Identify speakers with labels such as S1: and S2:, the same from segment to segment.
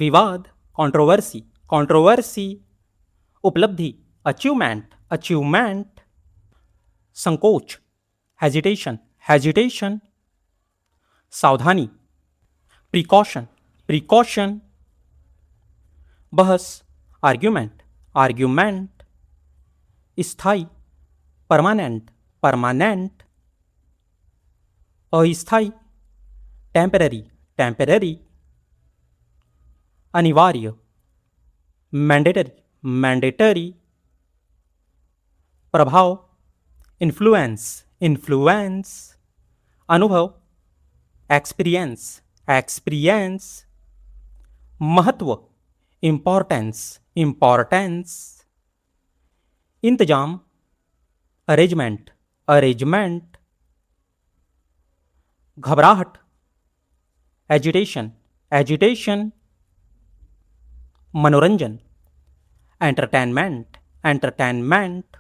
S1: विवाद, controversy, controversy, उपलब्धि, achievement, achievement, संकोच, हेजिटेशन, हेजिटेशन, सावधानी, प्रिकॉशन, प्रिकॉशन, बहस, आर्ग्यूमेंट, आर्ग्यूमेंट, स्थायी, परमानेंट, परमानेंट, अस्थायी, टेम्पररी, टेम्पररी, अनिवार्य, मैंडेटरी, मैंडेटरी, प्रभाव, इन्फ्लुएंस, इन्फ्लुएंस, अनुभव, एक्सपीरियंस, एक्सपीरियंस, महत्व, इम्पॉर्टेंस, इम्पॉर्टेंस, इंतजाम, अरेंजमेंट, अरेंजमेंट, घबराहट, एजिटेशन, एजिटेशन, मनोरंजन, एंटरटेनमेंट, एंटरटेनमेंट,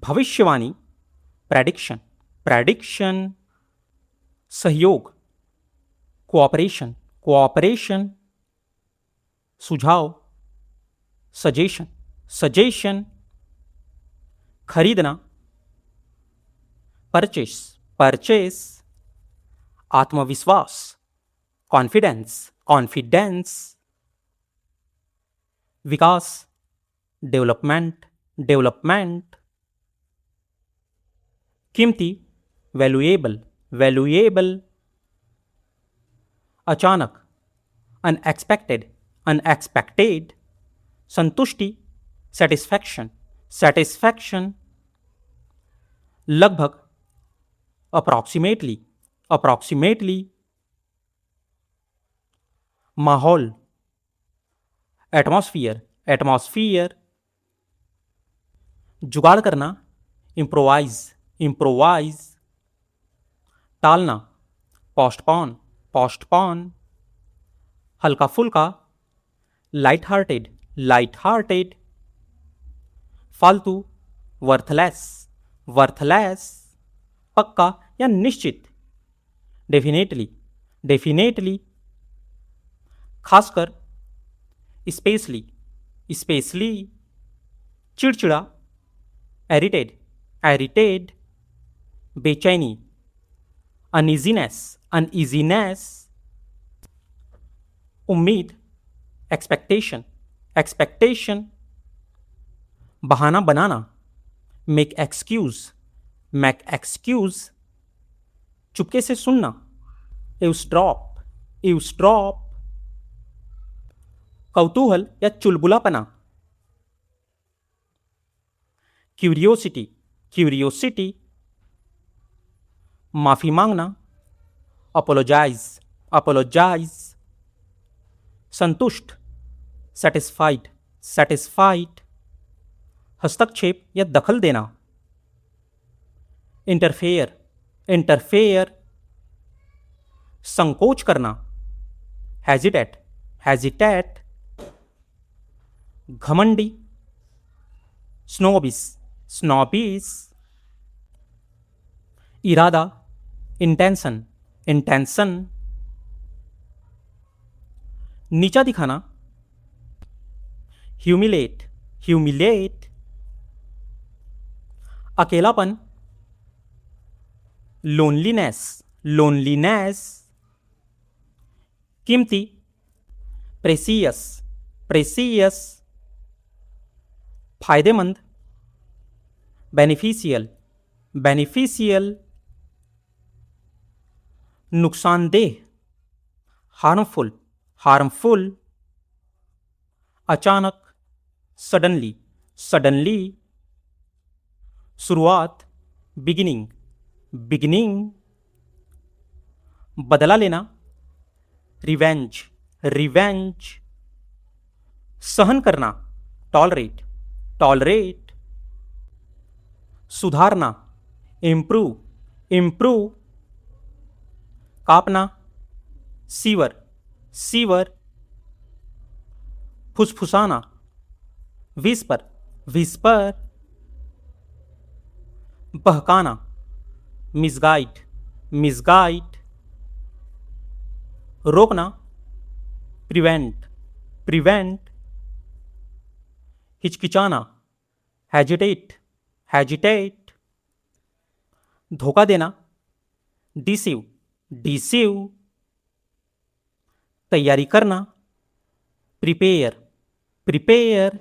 S1: भविष्यवाणी, प्रेडिक्शन, प्रेडिक्शन, सहयोग, कोऑपरेशन, कोऑपरेशन, सुझाव, सजेशन, सजेशन, खरीदना, परचेस, परचेस, आत्मविश्वास, कॉन्फिडेंस, कॉन्फिडेंस, विकास, डेवलपमेंट, डेवलपमेंट, कीमती, वैल्यूएबल, वैल्यूएबल, अचानक, अनएक्सपेक्टेड, अनएक्सपेक्टेड, संतुष्टि, सेटिस्फैक्शन, सेटिस्फैक्शन, लगभग, अप्रॉक्सीमेटली, अप्रॉक्सीमेटली, माहौल, एटमॉस्फियर, एटमॉस्फियर, जुगाड़ करना, इम्प्रोवाइज, इम्प्रोवाइज, टालना, पोस्टपोन, पोस्टपोन, हल्का फुल्का, लाइट हार्टेड, लाइट हार्टेड, फालतू, वर्थलेस, वर्थलेस, पक्का या निश्चित, डेफिनेटली, डेफिनेटली, खासकर, स्पेशली, स्पेशली, चिड़चिड़ा, एरिटेड, एरिटेड, बेचैनी, अनईजीनेस, अनईजीनेस, उम्मीद, एक्सपेक्टेशन, एक्सपेक्टेशन, बहाना बनाना, मेक एक्सक्यूज, मेक एक्सक्यूज, चुपके से सुनना, एव्सड्रॉप, एव्सड्रॉप, कौतूहल या चुलबुलापना, क्यूरियोसिटी, क्यूरियोसिटी, माफी मांगना, अपोलोजाइज, अपोलोजाइज, संतुष्ट, सेटिस्फाइड, सेटिस्फाइड, हस्तक्षेप या दखल देना, इंटरफेयर, इंटरफेयर, संकोच करना, हेजिटेट, हेजिटेट, घमंडी, स्नोबिस, स्नोबिस, इरादा, इंटेंशन, इंटेंशन, नीचा दिखाना, ह्यूमिलेट, ह्यूमिलेट, अकेलापन, लोनलीनेस, लोनलीनेस, कीमती, प्रेसियस, प्रेसियस, फायदेमंद, बेनिफिशियल, बेनिफिशियल, नुकसानदेह, हार्मफुल, हार्मफुल, अचानक, सडनली, सडनली, शुरुआत, बिगिनिंग, बिगिनिंग, बदला लेना, रिवेंज, रिवेंज, सहन करना, टॉलरेट, टॉलरेट, सुधारना, इम्प्रूव, इम्प्रूव, कापना, सीवर, सीवर, फुसफुसाना, विस्पर, विस्पर, बहकाना, मिसगाइड, मिसगाइड, रोकना, प्रिवेंट, प्रिवेंट। हिचकिचाना, हेजिटेट, हेजिटेट। धोखा देना, डिसीव, डिसीव। तैयारी करना, प्रिपेयर, प्रिपेयर।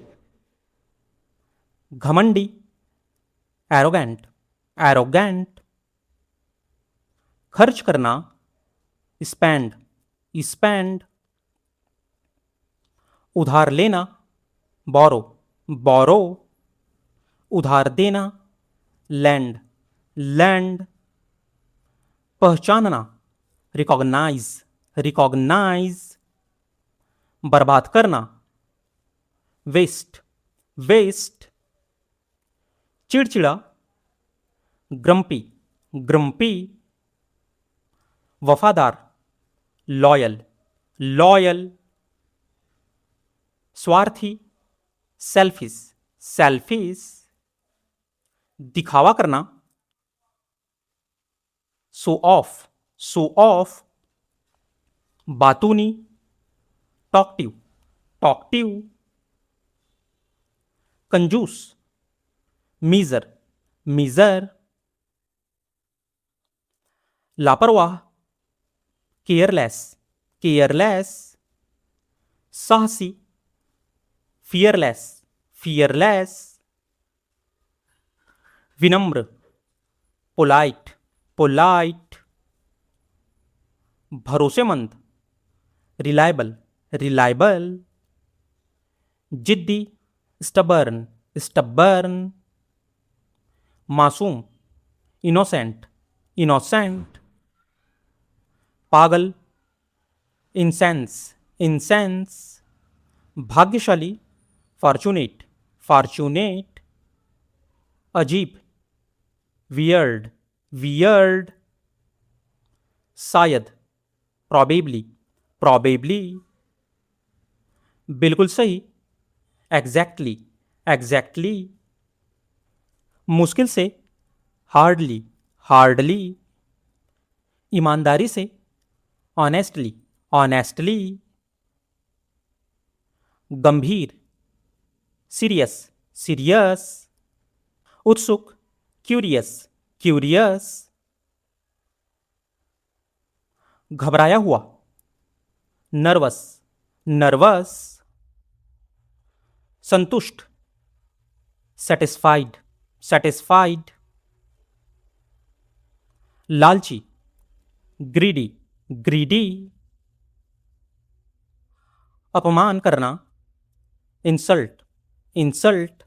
S1: घमंडी, एरोगेंट, एरोगेंट। खर्च करना, स्पेंड, स्पेंड। उधार लेना, बोरो, बोरो। उधार देना, लैंड, लैंड। पहचानना, रिकॉग्नाइज, रिकॉग्नाइज। बर्बाद करना, वेस्ट, वेस्ट। चिड़चिड़ा, ग्रम्पी, ग्रम्पी। वफादार, लॉयल, लॉयल। स्वार्थी, सेल्फिश, सेल्फिश। दिखावा करना, शो ऑफ, शो ऑफ। बातूनी, टॉकटिव, टॉकटिव। कंजूस, मीजर, मीजर। लापरवाह, केयरलेस, केयरलेस। साहसी, फियरलेस, फियरलेस। विनम्र, पोलाइट, पोलाइट। भरोसेमंद, रिलायबल, रिलायबल। जिद्दी, स्टबर्न, स्टबर्न। मासूम, इनोसेंट, इनोसेंट। पागल, इंसेंस, इंसेंस। भाग्यशाली, फॉर्चुनेट, फॉर्चुनेट। अजीब, वियर्ड, वियर्ड। शायद, प्रॉबेबली, प्रॉबेबली। बिल्कुल सही, एग्जैक्टली, एग्जैक्टली। मुश्किल से, हार्डली, हार्डली। ईमानदारी से, ऑनेस्टली, ऑनेस्टली। गंभीर, सीरियस, सीरियस। उत्सुक, क्यूरियस, क्यूरियस। घबराया हुआ, नर्वस, नर्वस। संतुष्ट, सेटिस्फाइड, सेटिस्फाइड। लालची, ग्रीडी, ग्रीडी। अपमान करना, इंसल्ट, इंसल्ट।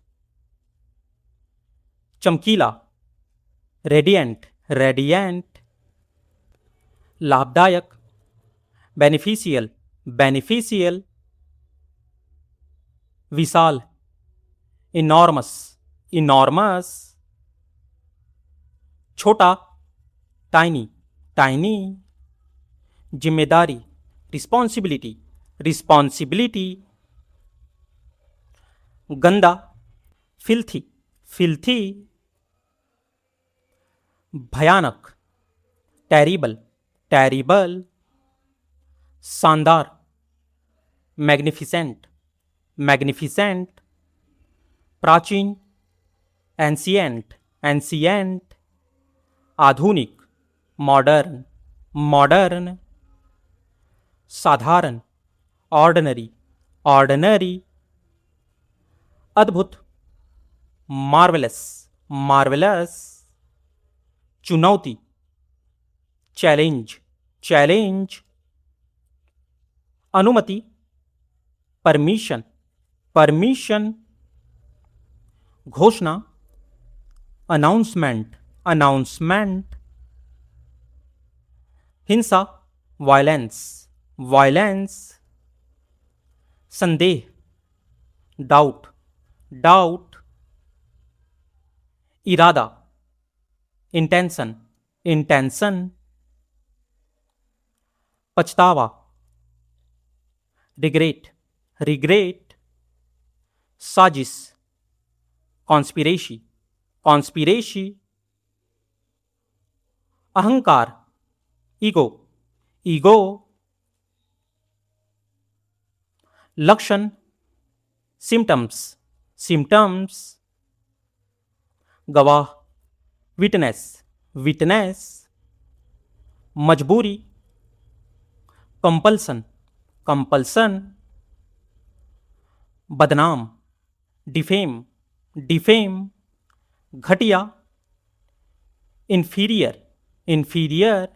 S1: चमकीला, रेडिएंट, रेडिएंट। लाभदायक, बेनिफिशियल, बेनिफिशियल। विशाल, इनॉर्मस, इनॉर्मस। छोटा, टाइनी, टाइनी। जिम्मेदारी, रिस्पॉन्सिबिलिटी, रिस्पॉन्सिबिलिटी। गंदा, फिल्थी, फिल्थी। भयानक, टेरिबल, टेरिबल। शानदार, मैग्निफिसेंट, मैग्निफिसेंट। प्राचीन, एंशिएंट, एंशिएंट। आधुनिक, मॉडर्न, मॉडर्न। साधारण, ऑर्डिनरी, ऑर्डिनरी। अद्भुत, मार्वेलस, मार्वेलस। चुनौती, चैलेंज, चैलेंज। अनुमति, परमिशन, परमिशन। घोषणा, अनाउंसमेंट, अनाउंसमेंट। हिंसा, वायलेंस, वायलेंस। संदेह, डाउट, डाउट। इरादा, इंटेंशन, इंटेंशन। पछतावा, रिग्रेट, रिग्रेट। साजिश, कॉन्स्पिरेसी, कॉन्स्पिरेसी। अहंकार, ईगो, ईगो। लक्षण, सिम्टम्स, सिम्टम्स, गवाह, विटनेस, विटनेस, मजबूरी, कंपल्सन, कंपल्सन, बदनाम, डिफेम, डिफेम, घटिया, इंफीरियर, इंफीरियर,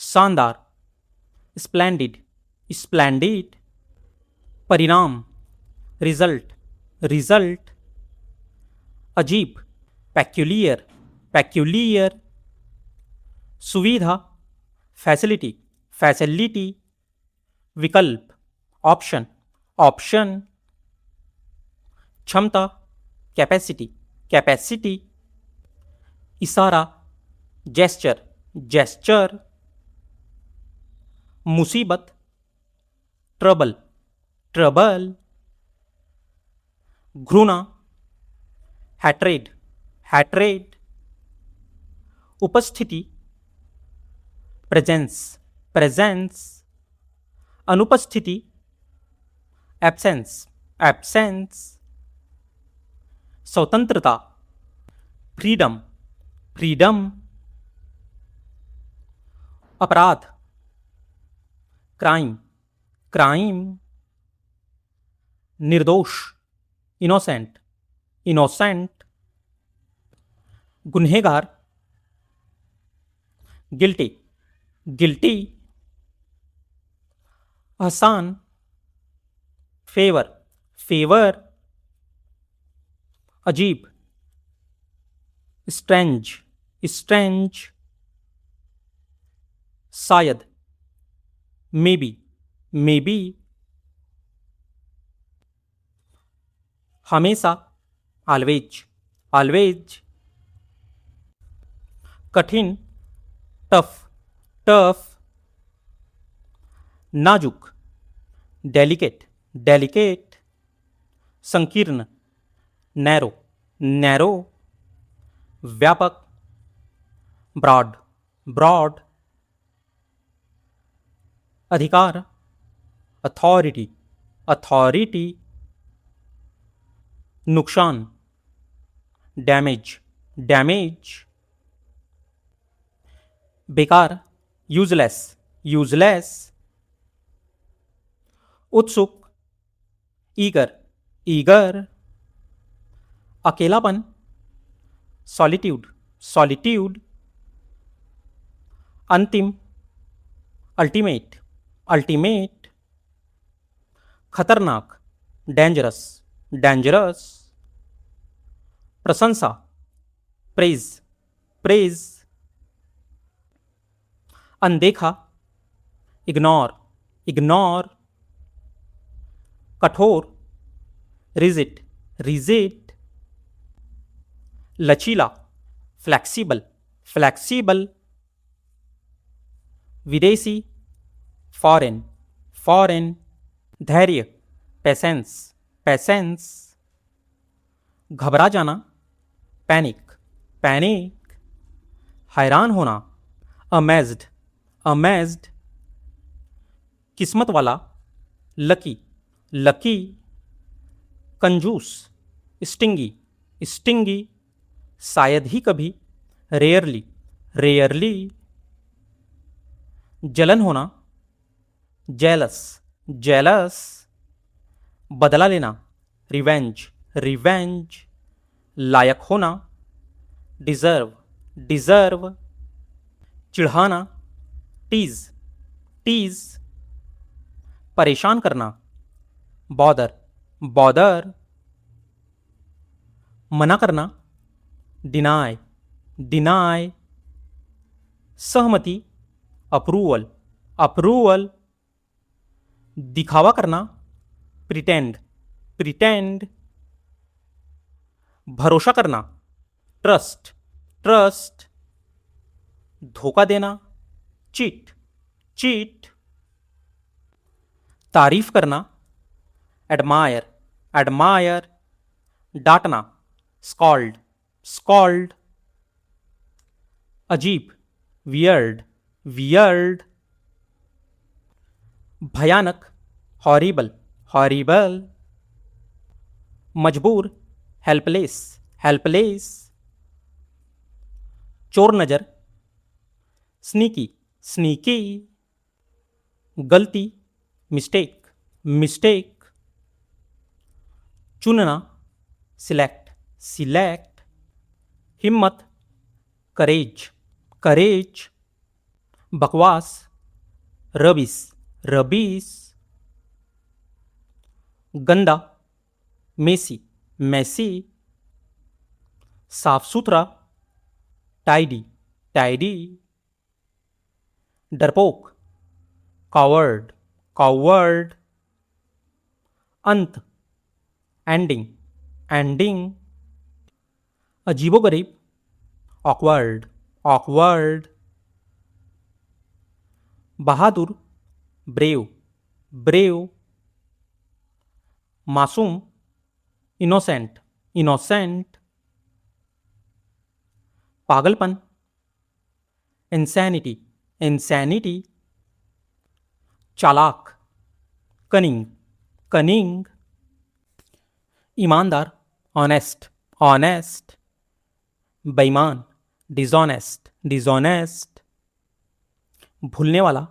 S1: शानदार, स्प्लेंडिड, स्प्लेंडिड, परिणाम, रिजल्ट, रिजल्ट, अजीब, पेक्यूलियर, पेक्यूलियर, सुविधा, फैसिलिटी, फैसिलिटी, विकल्प, ऑप्शन, ऑप्शन, क्षमता, कैपेसिटी, कैपेसिटी, इशारा, जेस्चर, जेस्चर, मुसीबत, ट्रबल, ट्रबल, घृणा, हैट्रेड, हैट्रेड, उपस्थिति, प्रेजेंस, प्रेजेंस, अनुपस्थिति, एब्सेंस, एब्सेंस, स्वतंत्रता, फ्रीडम, फ्रीडम, अपराध, क्राइम, क्राइम, निर्दोष, इनोसेंट, इनोसेंट, गुनहगार, गिल्टी, गिल्टी, आसान, फेवर, फेवर, अजीब, स्ट्रेंज, स्ट्रेंज, शायद, मे बी, मे बी, हमेशा, ऑलवेज, ऑलवेज, कठिन, टफ, टफ, नाजुक, डेलिकेट, डेलिकेट, संकीर्ण, नैरो, नैरो, व्यापक, ब्रॉड, ब्रॉड, अधिकार, अथॉरिटी, अथॉरिटी, नुकसान, डैमेज, डैमेज, बेकार, यूजलेस, यूजलेस, उत्सुक, ईगर, ईगर, अकेलापन, सॉलिट्यूड, सॉलिट्यूड, अंतिम, अल्टीमेट, अल्टीमेट, खतरनाक, डेंजरस, डेंजरस, प्रशंसा, प्रेज, प्रेज, अनदेखा, इग्नोर, इग्नोर, कठोर, रिजिड, रिजिड, लचीला, फ्लैक्सीबल, फ्लैक्सीबल, विदेशी, फॉरेन, फॉरेन, धैर्य, पेशेंस, पेशेंस, घबरा जाना, पैनिक, पैनिक, हैरान होना, अमेज्ड, अमेज्ड, किस्मत वाला, लकी, लकी, कंजूस, स्टिंगी, स्टिंगी, शायद ही कभी, रेयरली, रेयरली, जलन होना, जेलस, जेलस, बदला लेना, रिवेंज, रिवेंज, लायक होना, डिजर्व, डिजर्व, चिढ़ाना, टीज, टीज, परेशान करना, बॉदर, बॉदर, मना करना, डिनाय, डिनाय, सहमति, अप्रूवल, अप्रूवल, दिखावा करना, प्रिटेंड, प्रिटेंड, भरोसा करना, ट्रस्ट, ट्रस्ट, धोखा देना, चीट, चीट, तारीफ करना, एडमायर, एडमायर, डांटना, स्कॉल्ड, स्कॉल्ड, अजीब, वियर्ड, वियर्ड, भयानक, हॉरिबल, हॉरिबल, मजबूर, हेल्पलेस, हेल्पलेस, चोर नजर, स्नीकी, स्नीकी, गलती, मिस्टेक, मिस्टेक, चुनना, सिलेक्ट, सिलेक्ट, हिम्मत, करेज, करेज, बकवास, रबिस, रबीस, गंदा, मेसी, मैसी, साफ सुथरा, टाइडी, टाइडी, डरपोक, कॉवर्ड, कॉवर्ड, अंत, एंडिंग, एंडिंग, अजीबोगरीब, ऑकवर्ड, ऑकवर्ड, बहादुर, ब्रेव, ब्रेव, मासूम, इनोसेंट, इनोसेंट, पागलपन, इंसैनिटी, इंसैनिटी, चालाक, कनिंग, कनिंग, ईमानदार, ऑनेस्ट, ऑनेस्ट, बेईमान, डिजॉनेस्ट, डिजॉनेस्ट, भूलने वाला,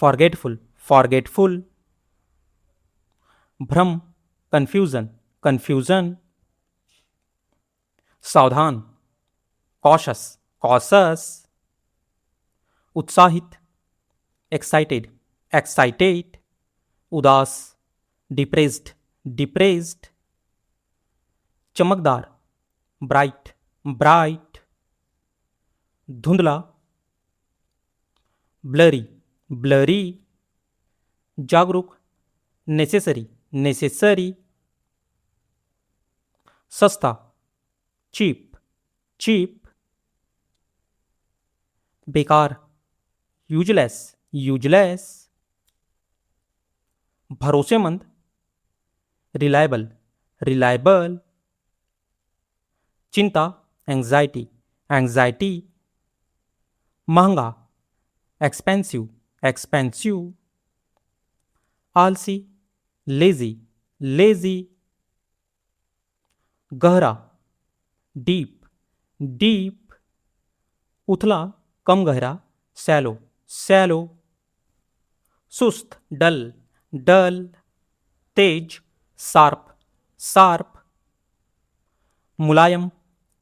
S1: फॉरगेटफुल, फॉरगेटफुल, भ्रम, कंफ्यूजन, कंफ्यूजन, सावधान, कॉशस, कॉशस, उत्साहित, एक्साइटेड, एक्साइटेड, उदास, डिप्रेस्ड, डिप्रेस्ड, चमकदार, ब्राइट, ब्राइट, धुंधला, ब्लरी, ब्लरी, जागरूक, नेसेसरी, नेसेसरी, सस्ता, चीप, चीप, बेकार, यूजलेस, यूजलेस, भरोसेमंद, रिलायबल, रिलायबल, चिंता, एंजाइटी, एंजाइटी, महंगा, एक्सपेंसिव, एक्सपेंसिव, आलसी, लेजी, लेजी, गहरा, डीप, डीप, उथला, कम गहरा, सैलो, सैलो, सुस्त, डल, डल, तेज, शार्प, शार्प, मुलायम,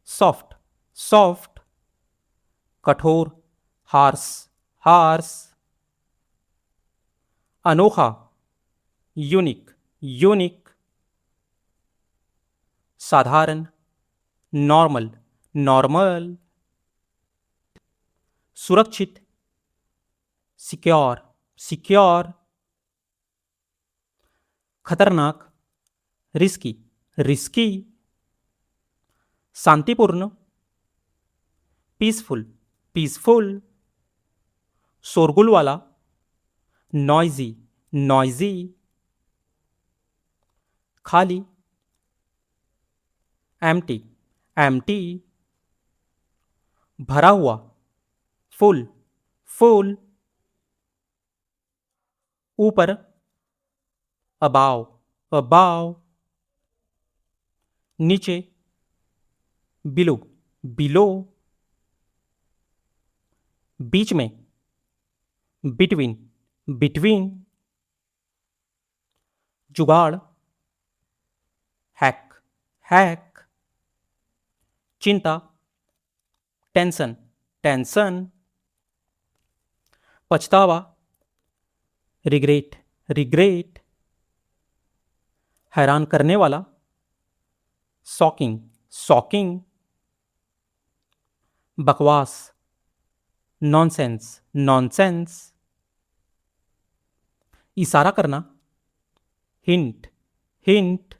S1: सॉफ्ट, सॉफ्ट, कठोर, हार्स, हार्स, अनोखा, यूनिक, यूनिक, साधारण, नॉर्मल, नॉर्मल, सुरक्षित, सिक्योर, सिक्योर, खतरनाक, रिस्की, रिस्की, शांतिपूर्ण, पीसफुल, पीसफुल, शोरगुल वाला, नॉइजी, नॉइजी, खाली, एम्प्टी, एम्प्टी, भरा हुआ, फुल, फुल, ऊपर, अबाव, अबाव, नीचे, बिलो, बिलो, बीच में, बिटवीन, बिटवीन, जुगाड़, हैक, हैक, चिंता, टेंशन, टेंशन, पछतावा, रिग्रेट, रिग्रेट, हैरान करने वाला, शॉकिंग, शॉकिंग, बकवास, नॉनसेंस, नॉनसेंस, इशारा करना, हिंट, हिंट,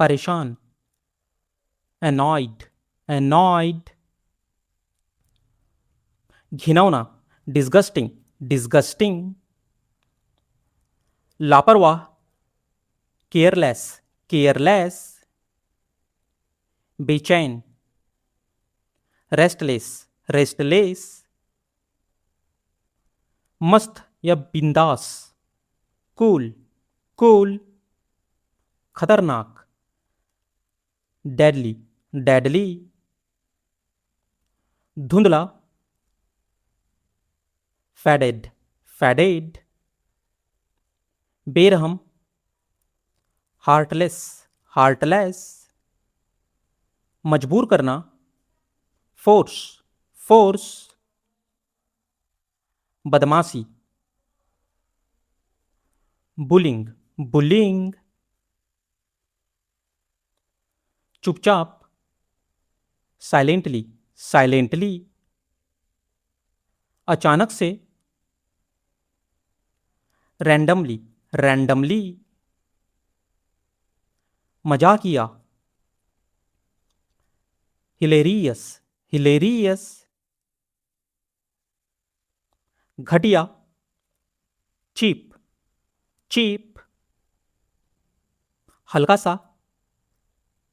S1: परेशान, एनॉयड, एनॉयड, घिनौना, डिस्गस्टिंग, डिस्गस्टिंग, लापरवाह, केयरलेस, केयरलेस, बेचैन, रेस्टलेस, रेस्टलेस, मस्त या बिंदास, कूल कूल, खतरनाक, डेडली डेडली, धुंधला, फैडेड फैडेड, बेरहम, हार्टलेस हार्टलेस, मजबूर करना, फोर्स फोर्स, बदमाशी, बुलिंग बुलिंग, चुपचाप, साइलेंटली साइलेंटली, अचानक से, रैंडमली रैंडमली, मजाकिया, हिलेरियस हिलेरियस, घटिया, चीप चीप, हल्का सा,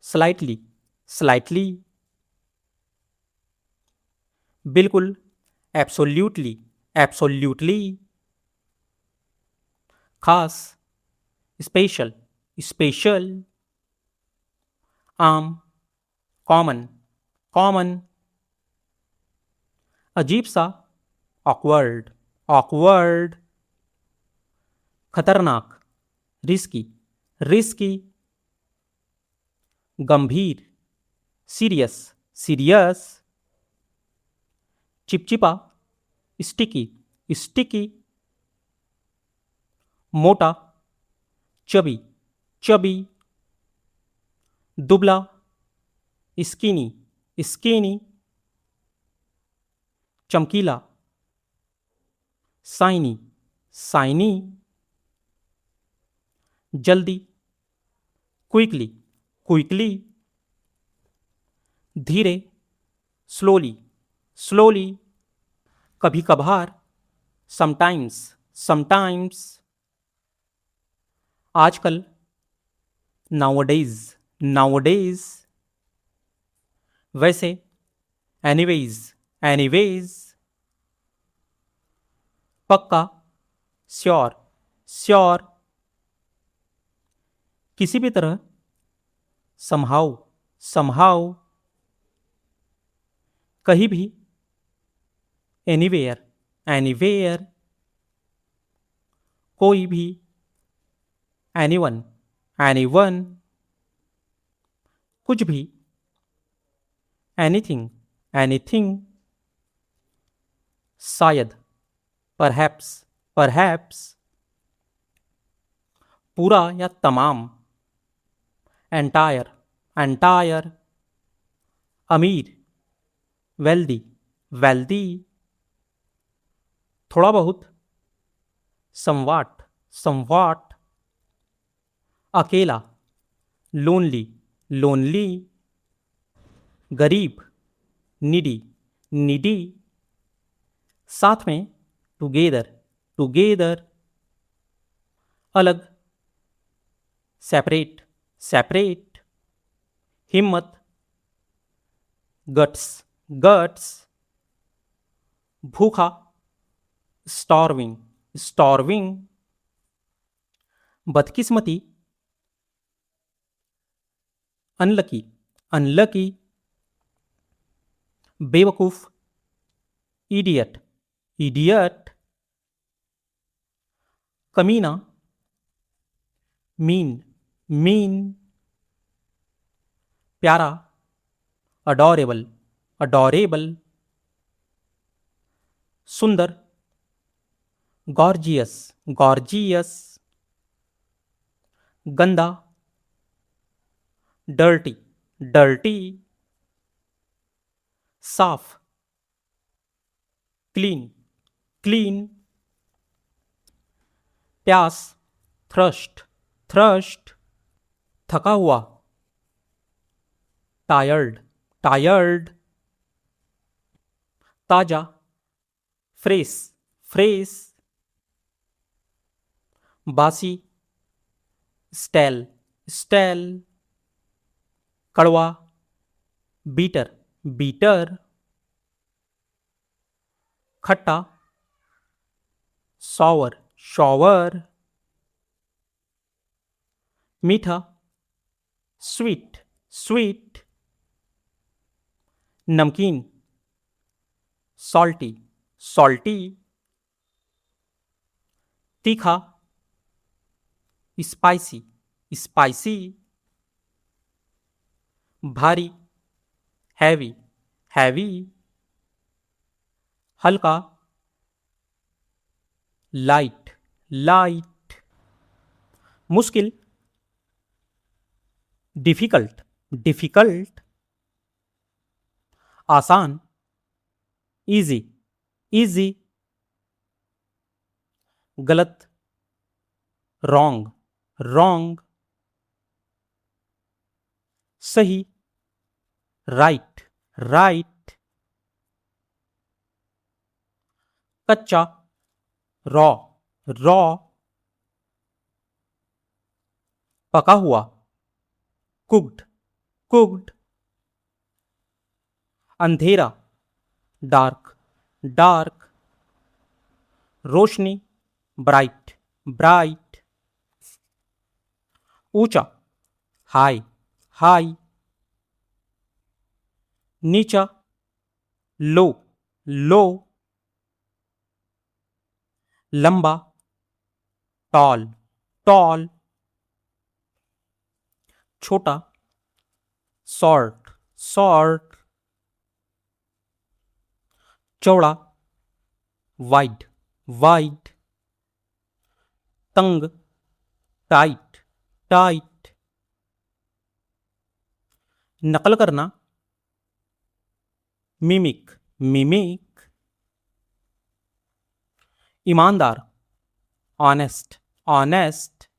S1: स्लाइटली स्लाइटली, बिल्कुल, एब्सोल्यूटली एब्सोल्यूटली, खास, स्पेशल स्पेशल, आम, कॉमन कॉमन, अजीब सा, ऑकवर्ड ऑकवर्ड, खतरनाक, रिस्की रिस्की, गंभीर, सीरियस सीरियस, चिपचिपा, स्टिकी स्टिकी, मोटा, चबी चबी, दुबला, स्किनी स्किनी, चमकीला, साइनी साइनी, जल्दी, क्विकली क्विकली, धीरे, स्लोली स्लोली, कभी कभार, समटाइम्स समटाइम्स, आजकल, नाउअडेज नाउअडेज, वैसे, एनीवेज एनीवेज, पक्का, श्योर श्योर, किसी भी तरह, समहाउ समहाउ, कहीं भी, एनीवेयर एनीवेयर, कोई भी, एनीवन एनीवन, कुछ भी, एनीथिंग एनीथिंग, शायद, परहैप्स परहैप्स, पूरा या तमाम, एंटायर एंटायर, अमीर, वेल्दी वेल्दी, थोड़ा बहुत, समवाट समवाट, अकेला, लोनली लोनली, गरीब, निडी निडी, साथ में, टुगेदर टुगेदर, अलग, सेपरेट सेपरेट, हिम्मत, गट्स गट्स, भूखा, स्टार्विंग स्टार्विंग, बदकिस्मती, अनलकी अनलकी, बेवकूफ, इडियट इडियट, कमीना, मीन मीन, प्यारा, अडोरेबल अडोरेबल, सुंदर, गॉर्जियस गॉर्जियस, गंदा, डर्टी डर्टी, साफ, क्लीन क्लीन, प्यास, थ्रस्ट थ्रस्ट, थका हुआ, टायर्ड टायर्ड, ताजा, फ्रेश फ्रेश, बासी, स्टेल स्टेल, कड़वा, बीटर बीटर, खट्टा, सॉवर शॉवर, मीठा, स्वीट, स्वीट। नमकीन, सॉल्टी, सॉल्टी। तीखा, स्पाइसी, स्पाइसी। भारी, हैवी, हैवी। हल्का, लाइट, लाइट। मुश्किल, डिफिकल्ट, डिफिकल्ट। आसान, इजी, इजी। गलत, रॉन्ग, रॉन्ग। सही, राइट, राइट। कच्चा, रॉ, रॉ। पका हुआ, कुक्ड, कुक्ड। अंधेरा, डार्क, डार्क। रोशनी, ब्राइट, ब्राइट। ऊंचा, हाई, हाई। नीचा, लो, लो। लंबा, टॉल, टॉल। छोटा, शॉर्ट, शॉर्ट। चौड़ा, वाइड, वाइड। तंग, टाइट, टाइट। नकल करना, मिमिक, मिमिक। ईमानदार, ऑनेस्ट, ऑनेस्ट।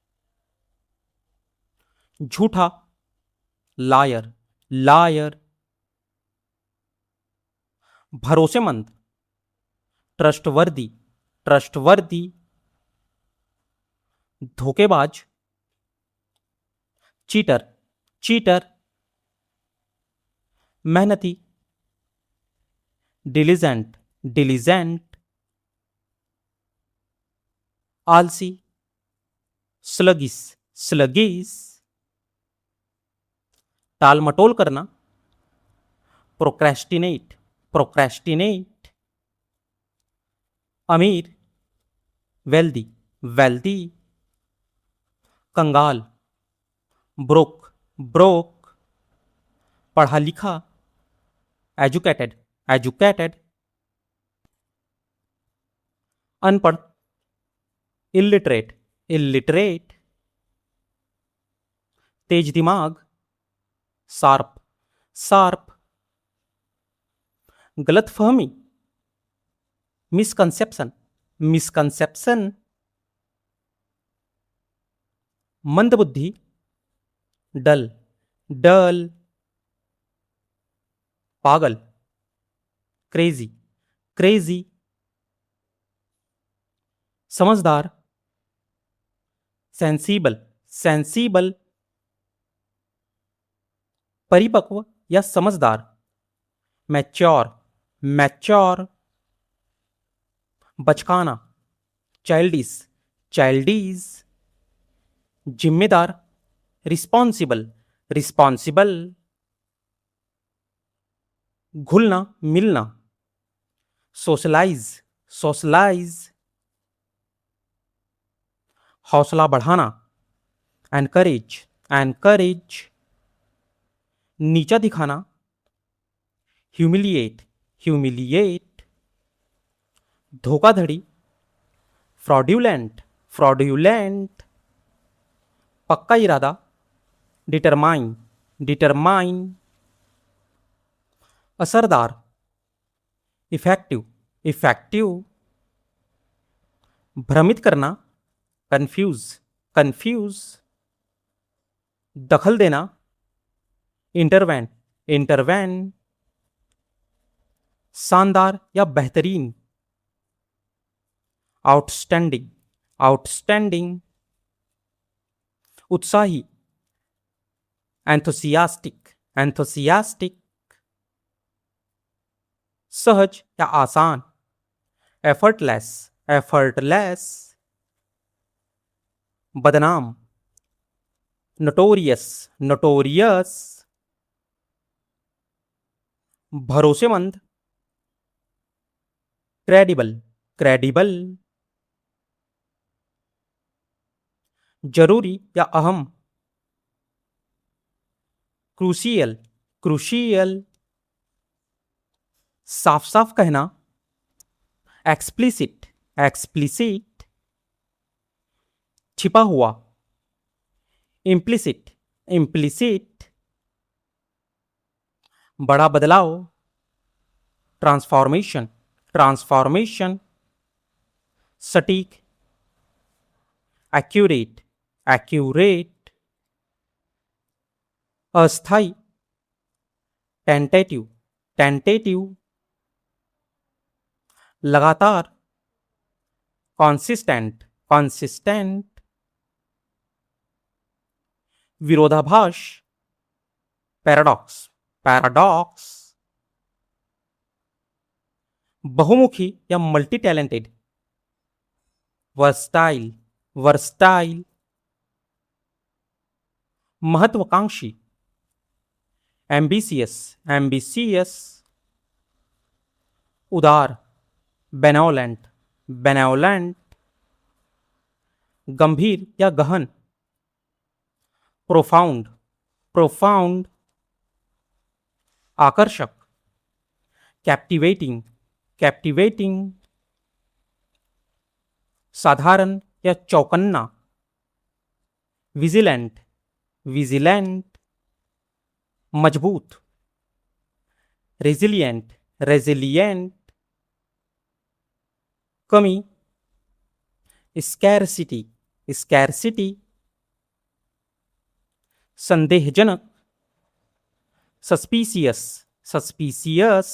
S1: झूठा, लायर, लायर। भरोसेमंद, ट्रस्टवर्दी, ट्रस्टवर्दी। धोखेबाज, चीटर, चीटर। मेहनती, डिलीजेंट, डिलीजेंट। आलसी, स्लगिस, स्लगिस। टाल मटोल करना, प्रोक्रेस्टिनेट, प्रोक्रेस्टिनेट। अमीर, वेल्दी, वेल्दी। कंगाल, ब्रोक, ब्रोक। पढ़ा लिखा, एजुकेटेड, एजुकेटेड। अनपढ़, इलिटरेट, इलिटरेट। तेज दिमाग, शार्प, शार्प। गलतफहमी, मिसकंसेप्शन, मिसकंसेप्शन। मंदबुद्धि, डल, डल। पागल, क्रेजी, क्रेजी। समझदार, सेंसीबल, सेंसीबल। परिपक्व या समझदार, मैच्योर, मैच्योर। बचकाना, चाइल्डिस, चाइल्डीज। जिम्मेदार, रिस्पॉन्सिबल, रिस्पॉन्सिबल। घुलना मिलना, सोशलाइज, सोशलाइज। हौसला बढ़ाना, एनकरेज, एनकरेज। नीचा दिखाना, ह्यूमिलिएट, ह्यूमिलिएट। धोखाधड़ी, फ्रॉड्यूलेंट, फ्रॉड्यूलेंट। पक्का इरादा, डिटरमाइन, डिटरमाइन। असरदार, इफेक्टिव, इफेक्टिव। भ्रमित करना, कंफ्यूज, कंफ्यूज। दखल देना, इंटरवेन, इंटरवेन। शानदार या बेहतरीन, आउटस्टैंडिंग, आउटस्टैंडिंग। उत्साही, एंथुसियास्टिक, एंथुसियास्टिक। सहज या आसान, एफर्टलेस, एफर्टलेस। बदनाम, नोटोरियस, नोटोरियस। भरोसेमंद, क्रेडिबल, क्रेडिबल। जरूरी या अहम, क्रूशियल, क्रूशियल। साफ साफ कहना, एक्सप्लिसिट, एक्सप्लिसिट। छिपा हुआ, इम्प्लिसिट, इम्प्लिसिट। बड़ा बदलाव, ट्रांसफॉर्मेशन, ट्रांसफॉर्मेशन। सटीक, एक्यूरेट, एक्यूरेट। अस्थाई, टेंटेटिव, टेंटेटिव। लगातार, कॉन्सिस्टेंट, कॉन्सिस्टेंट। विरोधाभास, पैराडॉक्स, पैराडॉक्स। बहुमुखी या मल्टी टैलेंटेड, वर्सटाइल, वर्सटाइल। महत्वाकांक्षी, एम्बिशियस, एम्बिशियस। उदार, बेनोलेंट, बेनोलेंट। गंभीर या गहन, प्रोफाउंड, प्रोफाउंड। आकर्षक, कैप्टिवेटिंग, कैप्टिवेटिंग। साधारण या चौकन्ना, विजिलेंट, विजिलेंट। मजबूत, रेजिलिएंट, रेजिलिएंट। कमी, स्कैरसिटी, स्कैरसिटी। संदेहजनक, सस्पिशियस, सस्पिशियस।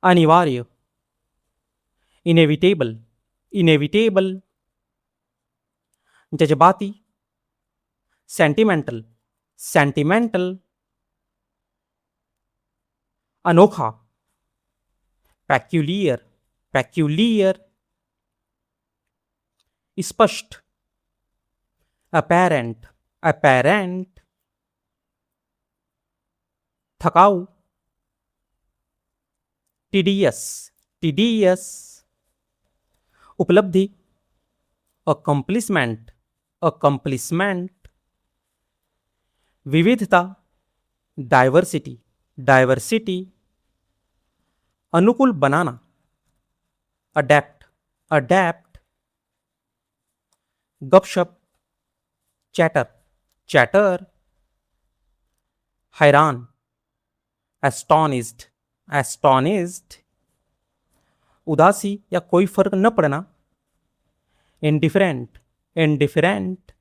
S1: अनिवार्य, इनेविटेबल, इनेविटेबल। जज्बाती, सेंटिमेंटल, सेंटिमेंटल। अनोखा, पैक्यूलियर, पैक्यूलियर। स्पष्ट, अपैरेंट, अपैरेंट। थकाऊ, टीडियस, टीडियस। उपलब्धि, अकम्प्लिसमेंट, अकम्प्लिसमेंट। विविधता, डाइवर्सिटी, डाइवर्सिटी। अनुकूल बनाना, अडेप्ट, अडेप्ट। गपशप, चैटर, चैटर। हैरान, एस्टोनिस्ड, एस्टोनिस्ड। उदासी या कोई फर्क न पड़ना, इंडिफरेंट, इंडिफरेंट।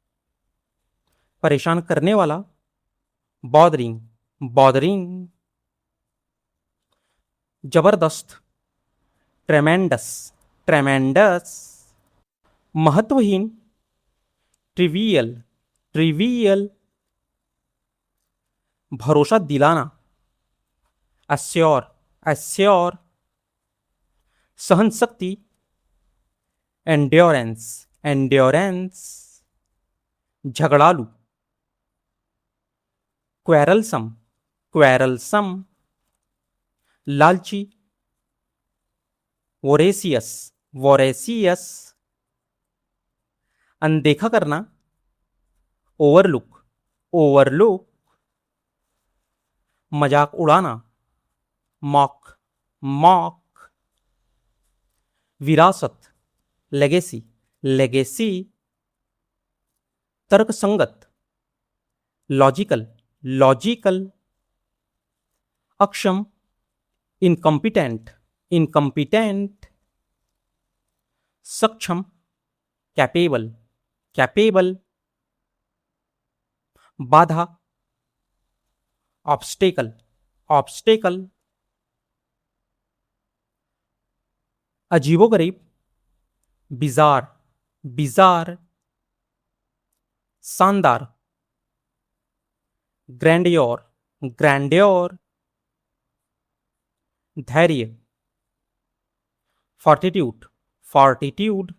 S1: परेशान करने वाला, बॉदरिंग, बॉदरिंग। जबरदस्त, ट्रेमेंडस, ट्रेमेंडस। महत्वहीन, ट्रिवियल, ट्रिवियल। भरोसा दिलाना, एश्योर, एश्योर। सहन शक्ति, एंड्योरेंस, एंड्योरेंस। झगड़ालू, क्वेरलसम, क्वेरलसम। लालची, वोरेसियस, वोरेसियस। अनदेखा करना, ओवरलुक, ओवरलुक। मजाक उड़ाना, मॉक, मॉक। विरासत, लेगेसी, लेगेसी। तर्कसंगत, लॉजिकल, लॉजिकल। अक्षम, इनकम्पिटेंट, इनकम्पिटेंट। सक्षम, कैपेबल, कैपेबल। बाधा, ऑब्स्टेकल, ऑब्स्टेकल। अजीबोगरीब, बिजार, बिजार। शानदार, ग्रैंडियोर, ग्रैंडियोर। धैर्य, फोर्टिट्यूड, फोर्टिट्यूड।